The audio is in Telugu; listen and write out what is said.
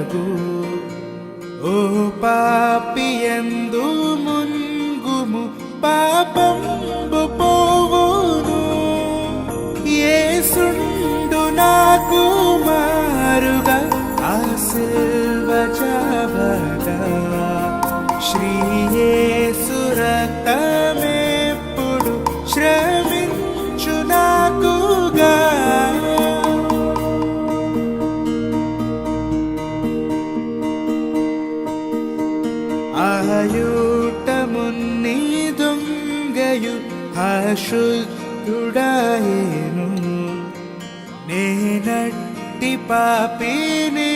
కలుగు. ఓ పాపియందు మున్గుము, పాపంబు పోవును. యేసుండు నాకు మారుగా, ఆ సిల్వ జాబగా. శ్రీ యేసు రక్తమెప్పుడు శ్రమించు నాకుగా. ఆయుటమున్ని దొంగయు అశుద్ధుడాయేను. నేనట్టి పాపిని